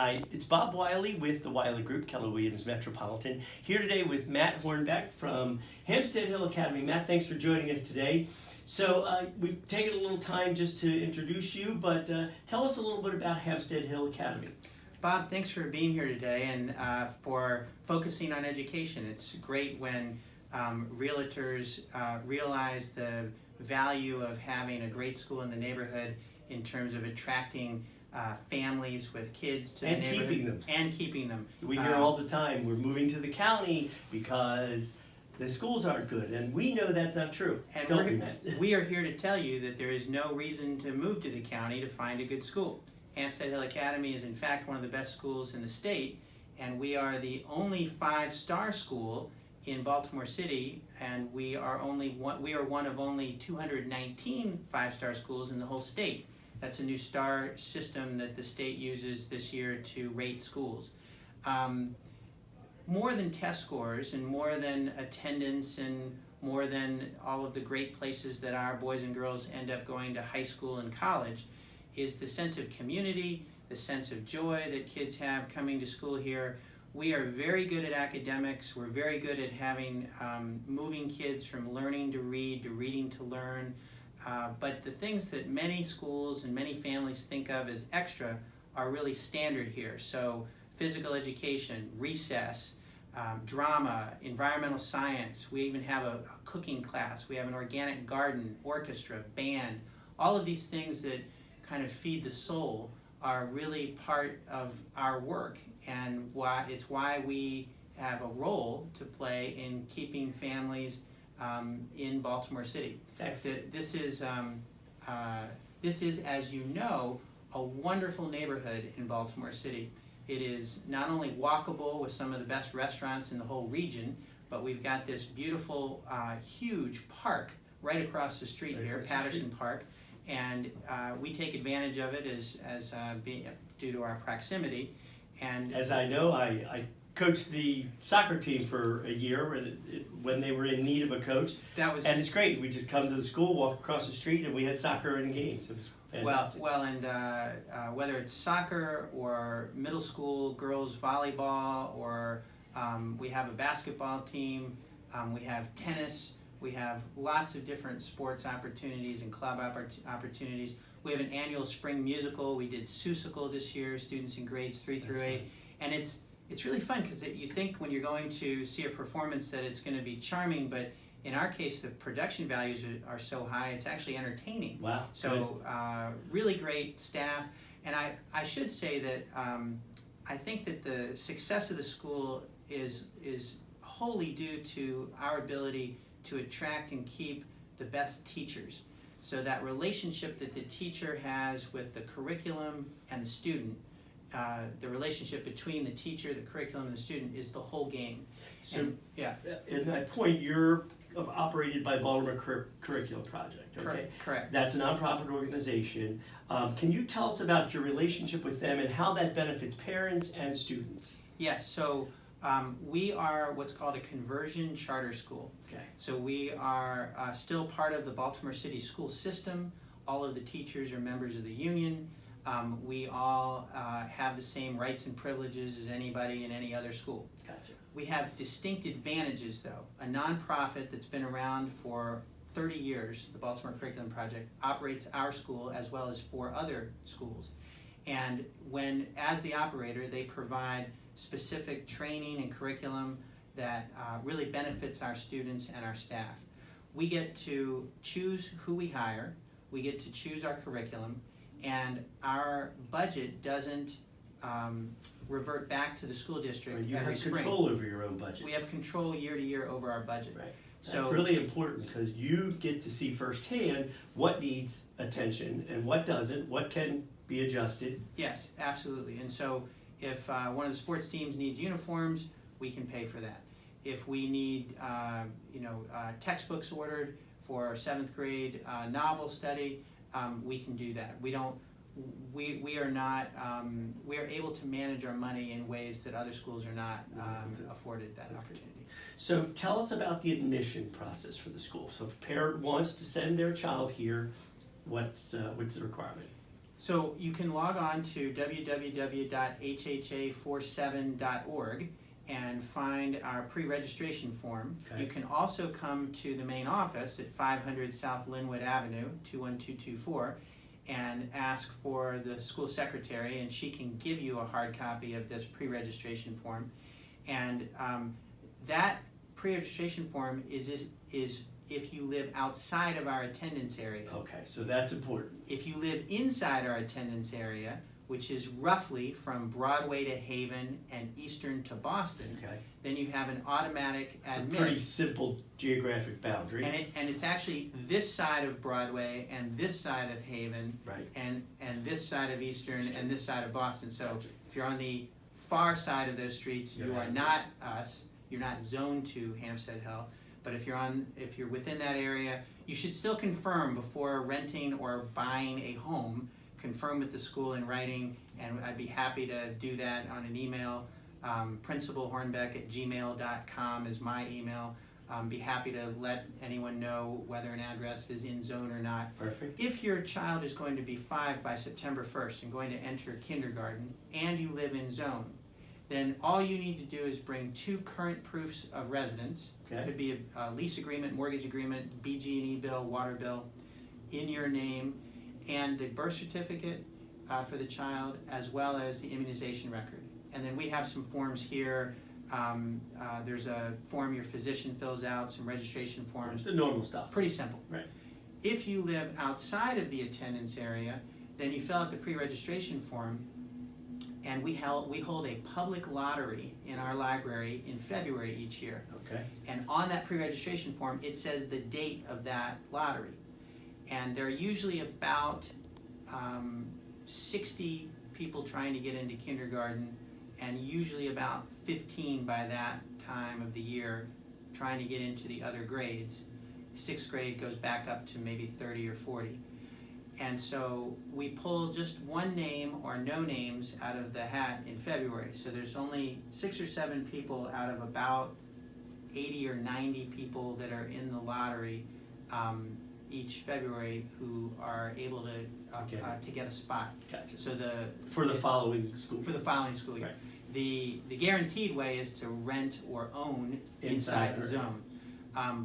Hi, it's Bob Wiley with the Wiley Group, Keller Williams Metropolitan, here today with Matt Hornbeck from Hampstead Hill Academy. Matt, thanks for joining us today. So we've taken a little time just to introduce you, but tell us a little bit about Hampstead Hill Academy. Bob, thanks for being here today and for focusing on education. It's great when realtors realize the value of having a great school in the neighborhood in terms of attracting families with kids to the neighborhood. Keeping them. We hear all the time, we're moving to the county because the schools aren't good, and we know that's not true. And we are here to tell you that there is no reason to move to the county to find a good school. Hampstead Hill Academy is in fact one of the best schools in the state, and we are the only 5-star school in Baltimore City, and we are one of only 219 5-star schools in the whole state. That's a new star system that the state uses this year to rate schools. More than test scores and more than attendance and more than all of the great places that our boys and girls end up going to high school and college is the sense of community, the sense of joy that kids have coming to school here. We are very good at academics. We're very good at having moving kids from learning to read to reading to learn. But the things that many schools and many families think of as extra are really standard here. So physical education, recess, drama, environmental science. We even have a cooking class. We have an organic garden, orchestra, band. All of these things that kind of feed the soul are really part of our work, and why we have a role to play in keeping families in Baltimore City. This is, as you know, a wonderful neighborhood in Baltimore City. It is not only walkable with some of the best restaurants in the whole region, but we've got this beautiful, huge park right across the street here, Patterson Park, and we take advantage of it as due to our proximity. And as I know, I coached the soccer team for a year when they were in need of a coach. And it's great. We just come to the school, walk across the street, and we had soccer and games. It was fantastic. And whether it's soccer or middle school girls volleyball, or we have a basketball team, we have tennis, we have lots of different sports opportunities and club opportunities. We have an annual spring musical. We did Seussical this year, students in grades 3 through 8, and it's really fun because you think when you're going to see a performance that it's going to be charming, but in our case the production values are so high it's actually entertaining. Wow. So really great staff, and I should say that I think that the success of the school is wholly due to our ability to attract and keep the best teachers. So that relationship that the teacher has with the curriculum and the student, the relationship between the teacher, the curriculum, and the student is the whole game. So, in that point, you're operated by Baltimore Curriculum Project, okay? Correct. That's a nonprofit organization. Can you tell us about your relationship with them and how that benefits parents and students? Yes, so we are what's called a conversion charter school. Okay. So we are still part of the Baltimore City school system. All of the teachers are members of the union. We all have the same rights and privileges as anybody in any other school. Gotcha. We have distinct advantages though. A nonprofit that's been around for 30 years, the Baltimore Curriculum Project, operates our school as well as 4 other schools. And as the operator, they provide specific training and curriculum that really benefits our students and our staff. We get to choose who we hire, we get to choose our curriculum, and our budget doesn't revert back to the school district You every have spring. control over your own budget. We have control year to year over our budget. Right. So that's really important because you get to see firsthand what needs attention and what doesn't, what can be adjusted. Yes, absolutely. And so if one of the sports teams needs uniforms, we can pay for that. If we need textbooks ordered for 7th grade novel study, we can do that. We are able to manage our money in ways that other schools are not afforded that opportunity. So tell us about the admission process for the school. So if a parent wants to send their child here, what's the requirement? So you can log on to www.hha47.org and find our pre-registration form. Okay. You can also come to the main office at 500 South Linwood Avenue, 21224, and ask for the school secretary, and she can give you a hard copy of this pre-registration form. And that pre-registration form is if you live outside of our attendance area. Okay, so that's important. If you live inside our attendance area, which is roughly from Broadway to Haven and Eastern to Boston, Okay. then you have an automatic It's a admit. pretty simple geographic boundary. And it's actually this side of Broadway and this side of Haven Right. and this side of Eastern and this side of Boston. So if you're on the far side of those streets, you are not us. You're not zoned to Hampstead Hill. But if you're within that area, you should still confirm before renting or buying a home. Confirm with the school in writing, and I'd be happy to do that on an email. Principalhornbeck@gmail.com is my email. Be happy to let anyone know whether an address is in zone or not. Perfect. If your child is going to be 5 by September 1st and going to enter kindergarten, and you live in zone, then all you need to do is bring 2 current proofs of residence. Okay. Could be a lease agreement, mortgage agreement, BG&E bill, water bill, in your name, and the birth certificate for the child, as well as the immunization record. And then we have some forms here. There's a form your physician fills out, some registration forms. The normal stuff. Pretty simple. Right. If you live outside of the attendance area, then you fill out the pre-registration form, and we hold a public lottery in our library in February each year. Okay. And on that pre-registration form, it says the date of that lottery. And there are usually about 60 people trying to get into kindergarten, and usually about 15 by that time of the year trying to get into the other grades. 6th grade goes back up to maybe 30 or 40. And so we pull just one name or no names out of the hat in February. So there's only 6 or 7 people out of about 80 or 90 people that are in the lottery each February who are able to get a spot. Gotcha. So For the following school. for the following school year. Right. The guaranteed way is to rent or own inside the zone.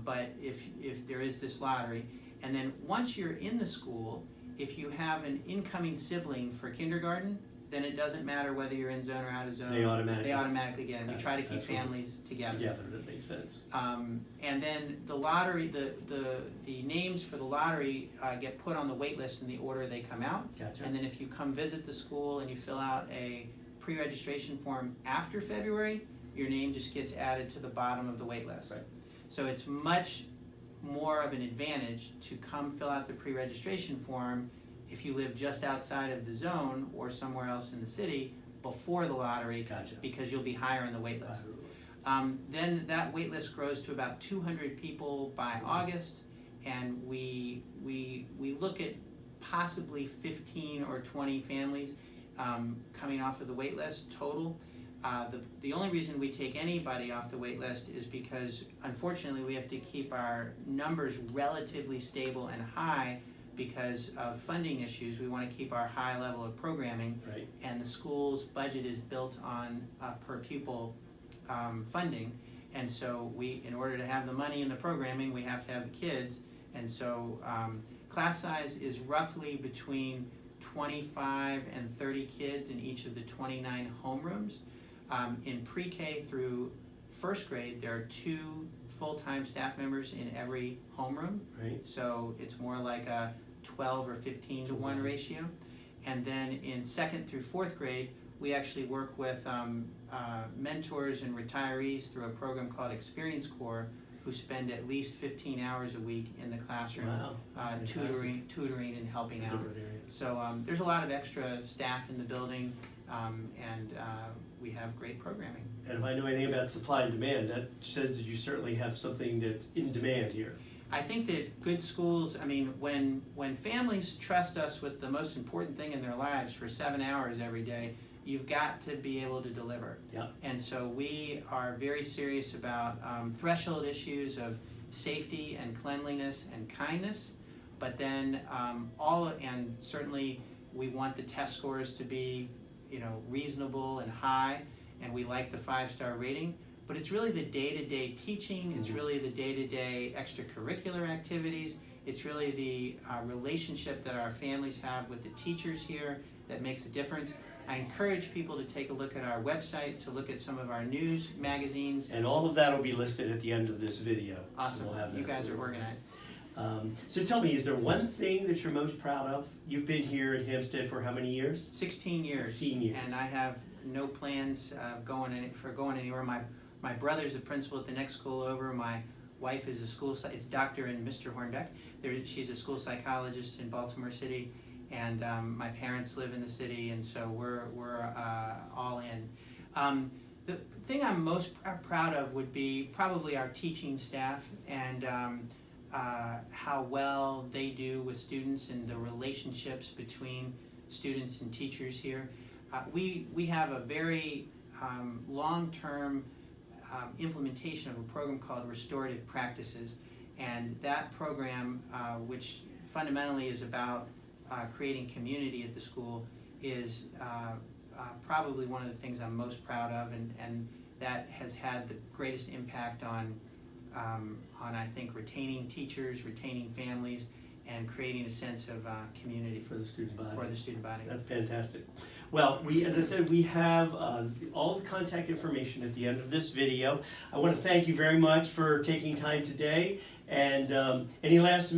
But if there is this lottery, and then once you're in the school, if you have an incoming sibling for kindergarten, then it doesn't matter whether you're in zone or out of zone. They automatically get in. We try to keep families together. Together, that makes sense. And then the lottery, the names for the lottery get put on the wait list in the order they come out. Gotcha. And then if you come visit the school and you fill out a pre-registration form after February, your name just gets added to the bottom of the wait list. Right. So it's much more of an advantage to come fill out the pre-registration form if you live just outside of the zone or somewhere else in the city before the lottery. Gotcha. Because you'll be higher on the wait list. Then that wait list grows to about 200 people by August, and we look at possibly 15 or 20 families coming off of the wait list total. The only reason we take anybody off the wait list is because, unfortunately, we have to keep our numbers relatively stable and high because of funding issues. We want to keep our high level of programming, Right. and the school's budget is built on per pupil funding. And so in order to have the money in the programming, we have to have the kids. And so class size is roughly between 25 and 30 kids in each of the 29 homerooms. In pre-K through 1st grade, there are 2 full-time staff members in every homeroom. Right. So it's more like a 12 or 15 to 1 ratio. And then in 2nd through 4th grade, we actually work with mentors and retirees through a program called Experience Corps, who spend at least 15 hours a week in the classroom. Wow. tutoring and helping out. Different areas. So there's a lot of extra staff in the building, and we have great programming. And if I know anything about supply and demand, that says that you certainly have something that's in demand here. I think that good schools, I mean, when families trust us with the most important thing in their lives for 7 hours every day, you've got to be able to deliver. Yeah. And so we are very serious about threshold issues of safety and cleanliness and kindness, but then certainly We want the test scores to be, reasonable and high, and we like the 5-star rating. But it's really the day-to-day teaching, it's really the day-to-day extracurricular activities, it's really the relationship that our families have with the teachers here that makes a difference. I encourage people to take a look at our website, to look at some of our news magazines. And all of that will be listed at the end of this video. Awesome. We'll have that You guys for are organized. So tell me, is there one thing that you're most proud of? You've been here at Hampstead for how many years? 16 years. 16 years. And I have no plans of going anywhere. My brother's the principal at the next school over. My wife is it's Dr. and Mr. Hornbeck. She's a school psychologist in Baltimore City, and my parents live in the city, and so we're all in. The thing I'm most proud of would be probably our teaching staff and how well they do with students and the relationships between students and teachers here. We have a very long-term implementation of a program called Restorative Practices, and that program, which fundamentally is about creating community at the school, is probably one of the things I'm most proud of, and that has had the greatest impact on I think retaining teachers, retaining families, and creating a sense of community For the student body. That's fantastic. Well, as I said, we have all the contact information at the end of this video. I want to thank you very much for taking time today. And any last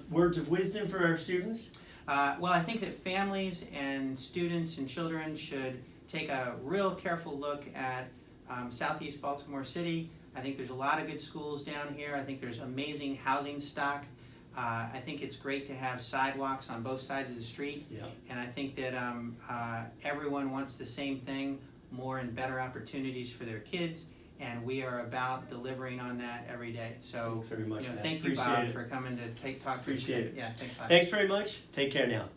words of wisdom for our students? Well, I think that families and students and children should take a real careful look at Southeast Baltimore City. I think there's a lot of good schools down here. I think there's amazing housing stock. I think it's great to have sidewalks on both sides of the street. Yeah. And I think that everyone wants the same thing, more and better opportunities for their kids. And we are about delivering on that every day. So, Thanks very much, Matt. thank you, Appreciate Bob, it. for coming to talk to us. Appreciate it. Yeah, thanks a lot. Thanks very much. Take care now.